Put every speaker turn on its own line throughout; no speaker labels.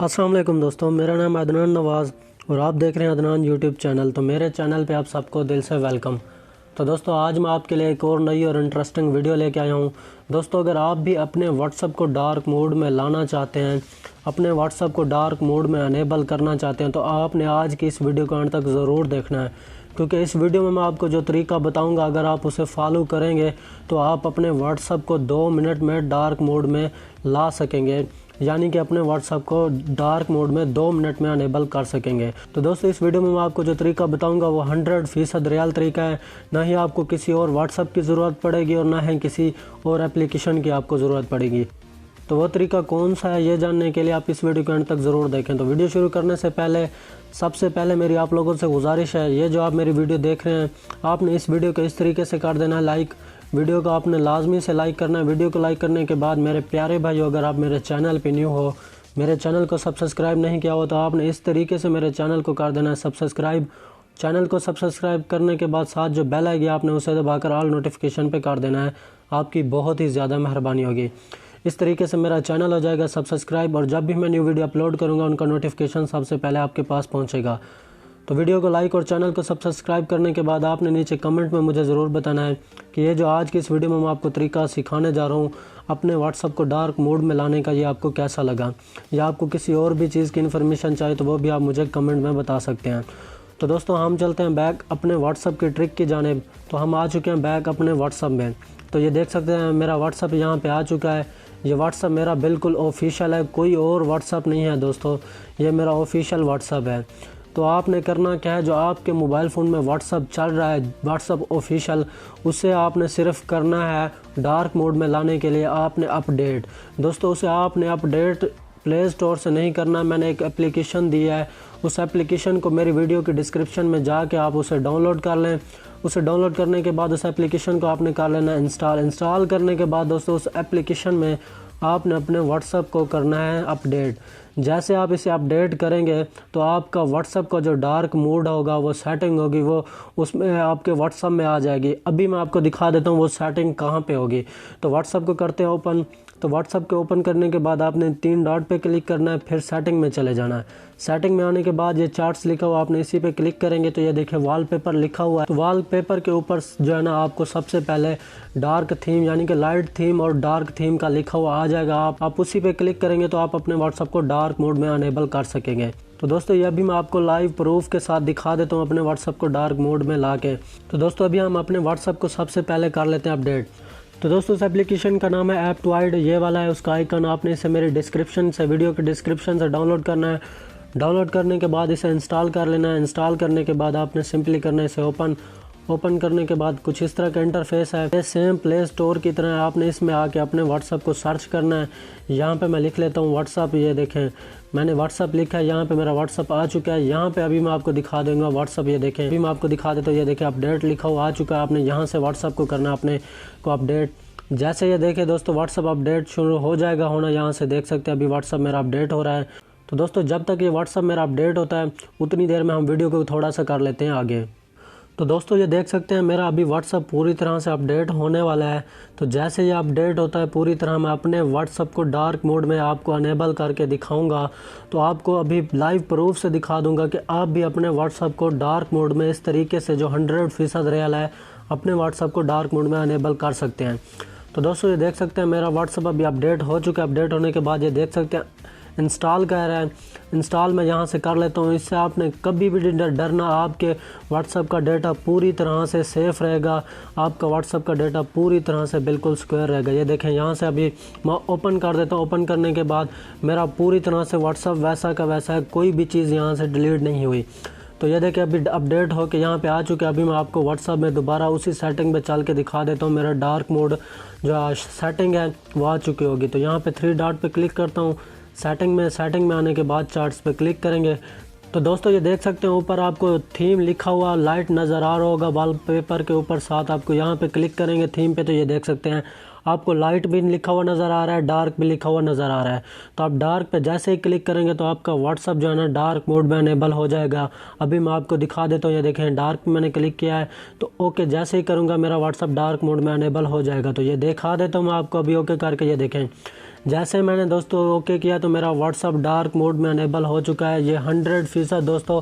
अस्सलाम वालेकुम दोस्तों, मेरा नाम अदनान नवाज़ और आप देख रहे हैं अदनान यूट्यूब चैनल। तो मेरे चैनल पे आप सबको दिल से वेलकम। तो दोस्तों आज मैं आपके लिए एक और नई और इंटरेस्टिंग वीडियो लेके आया हूँ। दोस्तों अगर आप भी अपने व्हाट्सएप को डार्क मोड में लाना चाहते हैं, अपने व्हाट्सएप को डार्क मोड में अनेबल करना चाहते हैं, तो आपने आज की इस वीडियो को अंत तक ज़रूर देखना है, क्योंकि इस वीडियो में मैं आपको जो तरीका बताऊंगा अगर आप उसे फॉलो करेंगे तो आप अपने व्हाट्सएप को 2 मिनट में डार्क मोड में ला सकेंगे, यानी कि अपने व्हाट्सएप को डार्क मोड में 2 मिनट में अनेबल कर सकेंगे। तो दोस्तों इस वीडियो में मैं आपको जो तरीका बताऊंगा वो 100% रियल तरीका है। ना ही आपको किसी और व्हाट्सएप की ज़रूरत पड़ेगी और ना ही किसी और एप्लीकेशन की आपको ज़रूरत पड़ेगी। तो वो तरीका कौन सा है ये जानने के लिए आप इस वीडियो के अंत तक ज़रूर देखें। तो वीडियो शुरू करने से पहले सबसे पहले मेरी आप लोगों से गुजारिश है, ये जो आप मेरी वीडियो देख रहे हैं आपने इस वीडियो को इस तरीके से कर देना है लाइक। वीडियो को आपने लाजमी से लाइक करना है। वीडियो को लाइक करने के बाद मेरे प्यारे भाई अगर आप मेरे चैनल पे न्यू हो, मेरे चैनल को सब्सक्राइब नहीं किया हो, तो आपने इस तरीके से मेरे चैनल को कर देना है सब्सक्राइब। चैनल को सब्सक्राइब करने के बाद साथ जो बेल आएगी आपने उसे दबाकर ऑल नोटिफिकेशन पे कर देना है। आपकी बहुत ही ज़्यादा मेहरबानी होगी। इस तरीके से मेरा चैनल हो जाएगा सब्सक्राइब और जब भी मैं न्यू वीडियो अपलोड करूँगा उनका नोटिफिकेशन सबसे पहले आपके पास पहुँचेगा। तो वीडियो को लाइक और चैनल को सब्सक्राइब करने के बाद आपने नीचे कमेंट में मुझे ज़रूर बताना है कि ये जो आज की इस वीडियो में मैं आपको तरीका सिखाने जा रहा हूँ अपने व्हाट्सएप को डार्क मोड में लाने का, ये आपको कैसा लगा, या आपको किसी और भी चीज़ की इन्फॉर्मेशन चाहिए तो वो भी आप मुझे कमेंट में बता सकते हैं। तो दोस्तों हम चलते हैं बैक अपने व्हाट्सएप की ट्रिक की जानिब। तो हम आ चुके हैं बैक अपने व्हाट्सएप में। तो ये देख सकते हैं मेरा व्हाट्सएप यहाँ पर आ चुका है। ये व्हाट्सएप मेरा बिल्कुल ऑफिशियल है, कोई और व्हाट्सएप नहीं है दोस्तों, ये मेरा ऑफिशियल व्हाट्सएप है। तो आपने करना क्या है, जो आपके मोबाइल फ़ोन में व्हाट्सएप चल रहा है व्हाट्सएप ऑफिशियल, उसे आपने सिर्फ करना है डार्क मोड में लाने के लिए आपने अपडेट। दोस्तों उसे आपने अपडेट प्ले स्टोर से नहीं करना, मैंने एक एप्लीकेशन दी है, उस एप्लीकेशन को मेरी वीडियो की डिस्क्रिप्शन में जाके आप उसे डाउनलोड कर लें। उसे डाउनलोड करने के बाद उस एप्लीकेशन को आपने कर लेना इंस्टॉल करने के बाद दोस्तों उस एप्लीकेशन में आपने अपने व्हाट्सएप को करना है अपडेट। जैसे आप इसे अपडेट करेंगे तो आपका व्हाट्सएप का जो डार्क मोड होगा वो सेटिंग होगी वो उसमें आपके व्हाट्सएप में आ जाएगी। अभी मैं आपको दिखा देता हूँ वो सेटिंग कहाँ पे होगी। तो व्हाट्सएप को करते हैं ओपन। तो व्हाट्सएप को ओपन करने के बाद आपने 3 डॉट पे क्लिक करना है, फिर सेटिंग में चले जाना है। सेटिंग में आने के बाद ये चार्ट्स लिखा हुआ आपने इसी पे क्लिक करेंगे तो ये देखिए वॉलपेपर लिखा हुआ है। तो वॉलपेपर के ऊपर जो है ना आपको सबसे पहले डार्क थीम यानी कि लाइट थीम और डार्क थीम का लिखा हुआ आ जाएगा। आप उसी पे क्लिक करेंगे तो आप अपने व्हाट्सएप को डार्क मोड में अनेबल कर सकेंगे। तो दोस्तों ये अभी मैं आपको लाइव प्रूफ के साथ दिखा देता हूँ अपने व्हाट्सएप को डार्क मोड में ला के। तो दोस्तों अभी हम अपने व्हाट्सएप को सबसे पहले कर लेते हैं अपडेट। तो दोस्तों इस एप्लीकेशन का नाम है ऐप टू हाइड, ये वाला है उसका आइकन। आपने इसे मेरे डिस्क्रिप्शन से वीडियो के डिस्क्रिप्शन से डाउनलोड करना है। डाउनलोड करने के बाद इसे इंस्टॉल कर लेना है। इंस्टॉल करने के बाद आपने सिंपली करना है इसे ओपन करने के बाद कुछ इस तरह का इंटरफेस है। सेम प्ले स्टोर की तरह आपने इसमें आके अपने व्हाट्सएप को सर्च करना है। यहाँ पे मैं लिख लेता हूँ व्हाट्सएप, ये देखें मैंने व्हाट्सएप लिखा है, यहाँ पे मेरा व्हाट्सएप आ चुका है। यहाँ पे अभी मैं आपको दिखा दूंगा व्हाट्सएप, ये देखें अभी मैं आपको दिखा देता हूँ। ये देखें अपडेट लिखा हुआ आ चुका है। आपने यहाँ से व्हाट्सएप को करना है अपने को अपडेट। जैसे ये देखें दोस्तों व्हाट्सएप अपडेट शुरू हो जाएगा होना, यहाँ से देख सकते हैं अभी व्हाट्सएप मेरा अपडेट हो रहा है। तो दोस्तों जब तक ये व्हाट्सएप मेरा अपडेट होता है उतनी देर में हम वीडियो को थोड़ा सा कर लेते हैं आगे। तो दोस्तों ये देख सकते हैं मेरा अभी व्हाट्सएप पूरी तरह से अपडेट होने वाला है। तो जैसे ये अपडेट होता है पूरी तरह मैं अपने व्हाट्सएप को डार्क मोड में आपको अनेबल करके दिखाऊंगा। तो आपको अभी लाइव प्रूफ से दिखा दूंगा कि आप भी अपने व्हाट्सएप को डार्क मोड में इस तरीके से जो 100% रियल है अपने व्हाट्सएप को डार्क मोड में अनेबल कर सकते हैं। तो दोस्तों ये देख सकते हैं मेरा व्हाट्सएप अभी अपडेट हो चुका है। अपडेट होने के बाद ये देख सकते हैं इंस्टॉल कह रहा है। इंस्टॉल मैं यहाँ से कर लेता हूँ। इससे आपने कभी भी डरना, आपके व्हाट्सएप का डेटा पूरी तरह से सेफ़ रहेगा। आपका व्हाट्सएप का डेटा पूरी तरह से बिल्कुल सिक्योर रहेगा। ये देखें यहाँ से अभी मैं ओपन कर देता हूँ। ओपन करने के बाद मेरा पूरी तरह से व्हाट्सएप वैसा का वैसा है, कोई भी चीज़ यहाँ से डिलीट नहीं हुई। तो ये देखिए अभी अपडेट हो के यहाँ पे आ चुके हैं। अभी मैं आपको व्हाट्सएप में दोबारा उसी सेटिंग पे चल के दिखा देता हूँ। मेरा डार्क मोड जो सेटिंग है वो आ चुकी होगी। तो यहाँ पे 3 डॉट पे क्लिक करता हूँ। सेटिंग में आने के बाद चार्ट्स पे क्लिक करेंगे। तो दोस्तों ये देख सकते हैं ऊपर आपको थीम लिखा हुआ लाइट नज़र आ रहा होगा वॉलपेपर के ऊपर। साथ आपको यहाँ पे क्लिक करेंगे थीम पे तो ये देख सकते हैं आपको लाइट भी लिखा हुआ नज़र आ रहा है, डार्क भी लिखा हुआ नज़र आ रहा है। तो आप डार्क पे जैसे ही क्लिक करेंगे तो आपका व्हाट्सअप जो है ना डार्क मोड में अनेबल हो जाएगा। अभी मैं आपको दिखा देता हूँ। ये देखें डार्क पे मैंने क्लिक किया है तो ओके जैसे ही करूँगा मेरा व्हाट्सअप डार्क मोड में अनेबल हो जाएगा। तो ये दिखा देता हूँ मैं आपको अभी ओके करके। ये देखें जैसे मैंने दोस्तों ओके किया तो मेरा व्हाट्सअप डार्क मोड में अनेबल हो चुका है। ये 100% दोस्तों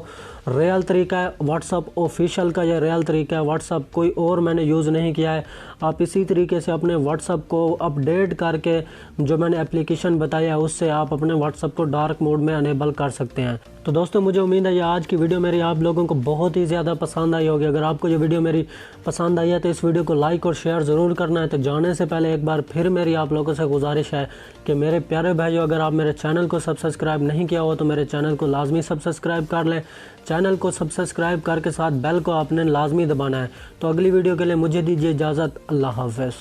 रियल तरीका है, व्हाट्सअप ऑफिशियल का ये रियल तरीका है। व्हाट्सअप कोई और मैंने यूज़ नहीं किया है। आप इसी तरीके से अपने व्हाट्सअप को अपडेट करके जो मैंने एप्लीकेशन बताया है उससे आप अपने व्हाट्सअप को डार्क मोड में अनेबल कर सकते हैं। तो दोस्तों मुझे उम्मीद है ये आज की वीडियो मेरी आप लोगों को बहुत ही ज़्यादा पसंद आई होगी। अगर आपको ये वीडियो मेरी पसंद आई है तो इस वीडियो को लाइक और शेयर ज़रूर करना है। तो जाने से पहले एक बार फिर मेरी आप लोगों से गुजारिश है कि मेरे प्यारे भाइयों, अगर आप मेरे चैनल को सब्सक्राइब नहीं किया हो तो मेरे चैनल को लाजमी सब्सक्राइब कर लें। चैनल को सब्सक्राइब करके साथ बेल को आपने लाजमी दबाना है। तो अगली वीडियो के लिए मुझे दीजिए इजाज़त। अल्लाह हाफ़िज़।